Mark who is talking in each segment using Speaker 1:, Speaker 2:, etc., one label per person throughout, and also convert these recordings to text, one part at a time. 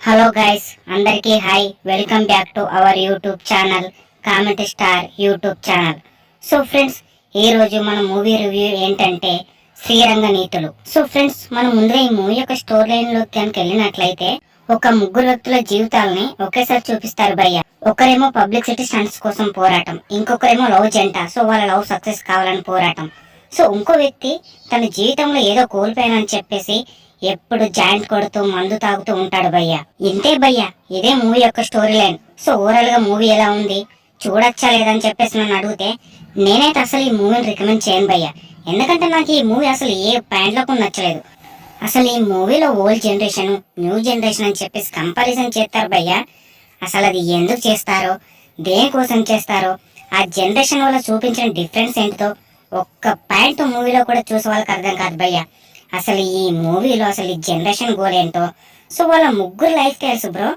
Speaker 1: Hello guys, అందరికీ hi. Welcome back to our YouTube channel comment star YouTube channel. So friends, ఈ రోజు మన movie review ఏంటంటే శ్రీరంగ నీతులు. సో ఫ్రెండ్స్, మనం ముందే ఈ మూవీ యొక్క స్టోరీ లైన్ లోకి కనుక వెళ్ళినట్లయితే ఒక ముగ్గురు వ్యక్తుల జీవితాలని ఒకేసారి చూపిస్తారు భయ్య. ఒకరేమో పబ్లిసిటీ స్టంట్స్ కోసం పోరాటం, ఇంకొకరేమో లవ్ జంట, సో వాళ్ళ లవ్ సక్సెస్ కావాలని పోరాటం. సో ఇంకో వ్యక్తి తన జీవితంలో ఏదో కోల్పోయానని చెప్పేసి ఎప్పుడు జాయింట్ కొడుతూ మందు తాగుతూ ఉంటాడు భయ్య. ఇంతే భయ్య, ఇదే మూవీ యొక్క స్టోరీ లైన్. సో ఓవరాల్ గా మూవీ ఎలా ఉంది, చూడొచ్చా లేదని చెప్పేసి నన్ను అడిగితే నేనైతే అసలు ఈ మూవీని రికమెండ్ చేయను భయ్య. ఎందుకంటే నాకు ఈ మూవీ అసలు ఏ పాయింట్ లో నచ్చలేదు. అసలు ఈ మూవీలో ఓల్డ్ జనరేషన్ న్యూ జనరేషన్ అని చెప్పేసి కంపారిజన్ చేస్తారు భయ్య. అసలు అది ఎందుకు చేస్తారో, దేనికోసం చేస్తారో, ఆ జనరేషన్ వల్ల చూపించిన డిఫరెన్స్ ఏంటితో ఒక్క పాయింట్ మూవీలో కూడా చూసే వాళ్ళకి అర్థం కాదు భయ్య. అసలు ఈ మూవీలో అసలు ఈ జనరేషన్ గోల్ ఏంటో, సో వాళ్ళ ముగ్గురు లైఫ్ స్టైల్స్ బ్రో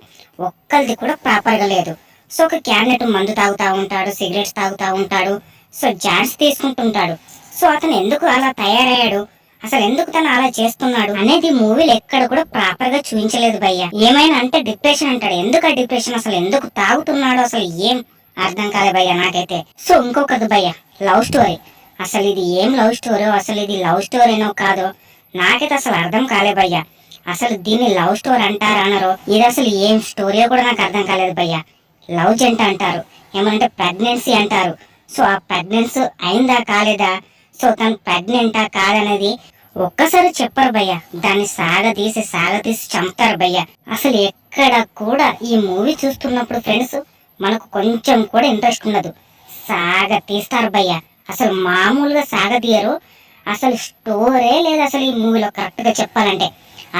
Speaker 1: ఒక్కరిది కూడా ప్రాపర్గా లేదు. సో ఒక క్యాండిడేట్ మందు తాగుతూ ఉంటాడు, సిగరెట్స్ తాగుతూ ఉంటాడు, సో జాన్స్ తీసుకుంటుంటాడు. సో అతను ఎందుకు అలా తయారయ్యాడు, అసలు ఎందుకు తను అలా చేస్తున్నాడు అనేది మూవీలో ఎక్కడ కూడా ప్రాపర్ గా చూపించలేదు భయ్య. ఏమైనా అంటే డిప్రెషన్ అంటాడు. ఎందుకు ఆ డిప్రెషన్, అసలు ఎందుకు తాగుతున్నాడు, అసలు ఏం అర్థం కాలే భయ్య నాకైతే. సో ఇంకొకది భయ్య, లవ్ స్టోరీ. అసలు ఇది ఏం లవ్ స్టోరీ, అసలు ఇది లవ్ స్టోరీనో కాదో నాకైతే అసలు అర్థం కాలే భయ్య. అసలు దీన్ని లవ్ స్టోరీ అంటారా అనరో, ఇది అసలు ఏం స్టోరీయో కూడా నాకు అర్థం కాలేదు భయ్య. లవ్ జంట అంటారు, ఏమంటే ప్రెగ్నెన్సీ అంటారు. సో ఆ ప్రెగ్నెన్సీ అయిందా కాలేదా, సో తను ప్రెగ్నెంటా కాదనేది ఒక్కసారి చెప్పరు భయ్య. దాన్ని సాగతీసి చంపుతారు భయ్య. అసలు ఎక్కడ కూడా ఈ మూవీ చూస్తున్నప్పుడు ఫ్రెండ్స్ మనకు కొంచెం కూడా ఇంట్రెస్ట్ ఉండదు, తీస్తారు భయ్య. అసలు మామూలుగా సాగతీయరు. అసలు స్టోరే లేదు అసలు ఈ మూవీలో. కరెక్ట్ గా చెప్పాలంటే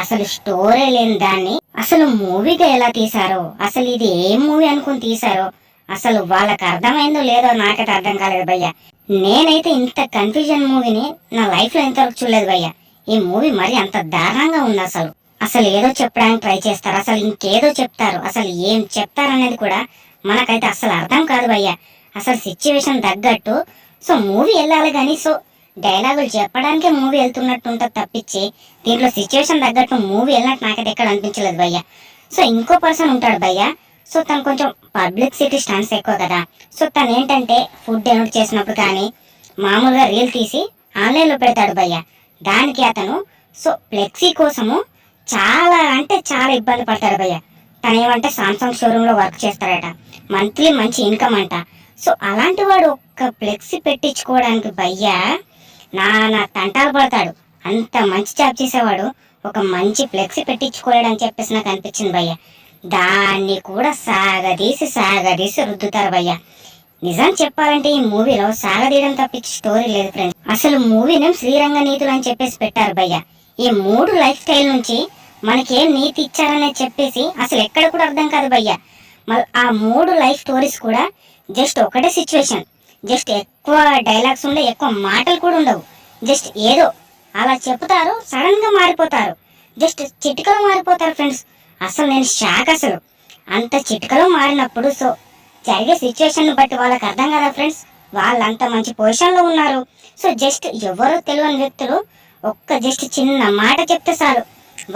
Speaker 1: అసలు స్టోరే లేని దాన్ని అసలు మూవీగా ఎలా తీసారో, అసలు ఇది ఏం మూవీ అనుకుని తీసారో అసలు వాళ్ళకి అర్థమైందో లేదో నాకైతే అర్థం కాలేదు భయ్య. నేనైతే ఇంత కన్ఫ్యూజన్ మూవీని నా లైఫ్ లో ఇంతవరకు చూడలేదు భయ్య. ఈ మూవీ మరి అంత దారుణంగా ఉంది. అసలు ఏదో చెప్పడానికి ట్రై చేస్తారు, అసలు ఇంకేదో చెప్తారు. అసలు ఏం చెప్తారనేది కూడా మనకైతే అసలు అర్థం కాదు భయ్య. అసలు సిచ్యువేషన్ తగ్గట్టు సో మూవీ వెళ్ళాలి కానీ సో డైలాగులు చెప్పడానికే మూవీ వెళ్తున్నట్టు ఉంటుంది తప్పించి దీంట్లో సిచ్యువేషన్ తగ్గట్టు మూవీ వెళ్ళినట్టు నాకైతే ఎక్కడ అనిపించలేదు భయ్య. సో ఇంకో పర్సన్ ఉంటాడు భయ్య. సో తను కొంచెం పబ్లిసిటీ స్టంట్స్ ఎక్కువ కదా. సో తను ఏంటంటే ఫుడ్ డెలివరీ చేసినప్పుడు కానీ మామూలుగా రీల్ తీసి ఆన్లైన్లో పెడతాడు భయ్య. దానికి అతను సో ఫ్లెక్సీ కోసము చాలా అంటే చాలా ఇబ్బంది పడతాడు భయ్య. తను ఏమంటే సామ్సంగ్ షోరూంలో వర్క్ చేస్తాడట, మంత్లీ మంచి ఇన్కమ్ అంట. సో అలాంటి వాడు ఒక్క ఫ్లెక్సీ పెట్టించుకోవడానికి భయ్య నానా తంటాలు పడతాడు. అంత మంచి జాబ్ చేసేవాడు ఒక మంచి ఫ్లెక్సీ పెట్టించుకోలేడని చెప్పేసి నాకు అనిపించింది భయ్య. దాన్ని కూడా సాగదీసి రుద్దుతారు భయ్య. నిజం చెప్పాలంటే ఈ మూవీలో సాగదీయడం తప్పించి స్టోరీ లేదు ఫ్రెండ్స్. అసలు మూవీని శ్రీరంగ నీతులు అని చెప్పేసి పెట్టారు భయ్య. ఈ 3 లైఫ్ స్టైల్ నుంచి మనకేం నీతి ఇచ్చారనేది చెప్పేసి అసలు ఎక్కడ కూడా అర్థం కాదు భయ్య. మళ్ళీ ఆ 3 లైఫ్ స్టోరీస్ కూడా జస్ట్ ఒకటే సిచ్యువేషన్, జస్ట్ ఎక్కువ డైలాగ్స్ ఉండే, ఎక్కువ మాటలు కూడా ఉండవు. జస్ట్ ఏదో అలా చెప్తారు, సడన్ గా మారిపోతారు, జస్ట్ చిటికలో మారిపోతారు ఫ్రెండ్స్. అసలు నేను షాక్. అసలు అంత చిటికలో మారినప్పుడు సో జరిగే సిచ్యువేషన్ బట్టి వాళ్ళకి అర్థం కదా ఫ్రెండ్స్. వాళ్ళు అంత మంచి పొజిషన్ లో ఉన్నారు. సో జస్ట్ ఎవరో తెలియని వ్యక్తులు ఒక్క జస్ట్ చిన్న మాట చెప్తే చాలు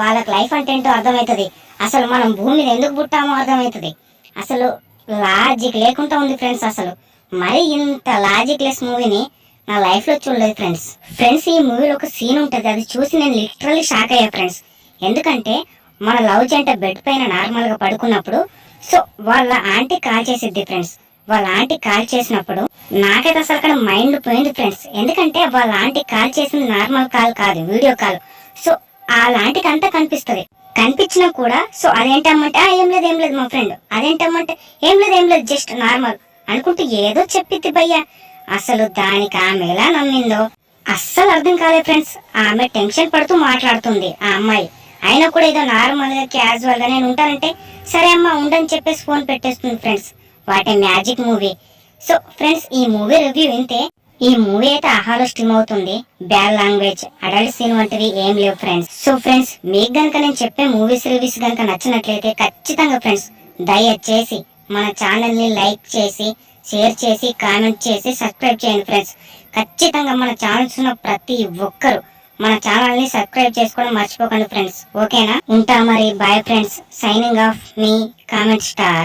Speaker 1: వాళ్ళకి లైఫ్ అంటే ఏంటో అర్థమవుతుంది. అసలు మనం భూమి మీద ఎందుకు పుట్టామో అర్థమవుతుంది. అసలు లాజిక్ లేకుండా ఉంది ఫ్రెండ్స్. అసలు మరి ఇంత లాజిక్ లెస్ మూవీని నా లైఫ్ లో చూడలేదు ఫ్రెండ్స్. ఈ మూవీలో ఒక సీన్ ఉంటుంది, అది చూసి నేను లిటరల్లీ షాక్ అయ్యా ఫ్రెండ్స్. ఎందుకంటే మన లవ్ జంట బెడ్ పైన నార్మల్ గా పడుకున్నప్పుడు సో వాళ్ళ ఆంటీ కాల్ చేసిద్ది ఫ్రెండ్స్. వాళ్ళ ఆంటీ కాల్ చేసినప్పుడు నాకైతే అసలు అక్కడ మైండ్ పోయింది ఫ్రెండ్స్. ఎందుకంటే వాళ్ళ ఆంటీ కాల్ చేసింది నార్మల్ కాల్ కాదు, వీడియో కాల్. సో వాళ్ళ ఆంటీకి అంతా కనిపించినా కూడా సో అదేంటమ్మంటే ఏం లేదు మా ఫ్రెండ్, అదేంటమ్మంటే ఏం లేదు జస్ట్ నార్మల్ అనుకుంటూ ఏదో చెప్పిద్ది భయ్య. అసలు దానికి ఆమె ఎలా నమ్మిందో అస్సలు అర్థం కాలేదు ఫ్రెండ్స్. ఆమె టెన్షన్ పడుతూ మాట్లాడుతుంది ఆ అమ్మాయి, అయినా కూడా ఏదో నార్మల్ గా క్యాజువల్ గా నేను ఉంటానంటే సరే అమ్మా ఉండని చెప్పేసి ఫోన్ పెట్టేస్తుంది friends. What a magic movie. So friends, ఈ మూవీ రివ్యూ వింటే ఈ మూవీ అయితే ఆహాలో స్ట్రీమ్ అవుతుంది. బ్యాడ్ లాంగ్వేజ్, అడల్ట్ సీన్ వంటివి ఏం లేవు ఫ్రెండ్స్. సో ఫ్రెండ్స్, మీకు గనుక నేను చెప్పే మూవీస్ రివ్యూస్ గనుక నచ్చినట్లయితే ఖచ్చితంగా ఫ్రెండ్స్ దయచేసి మన ఛానల్ ని లైక్ చేసి, షేర్ చేసి, కామెంట్ చేసి, సబ్స్క్రైబ్ చేయండి ఫ్రెండ్స్. ఖచ్చితంగా మన ఛానల్స్ ఉన్న ప్రతి ఒక్కరు మన ఛానల్ ని సబ్స్క్రైబ్ చేసుకోవడం మర్చిపోకండి ఫ్రెండ్స్. ఓకేనా? ఉంటా మరి. Bye friends. సైనింగ్ ఆఫ్ మీ కామెంట్ స్టార్.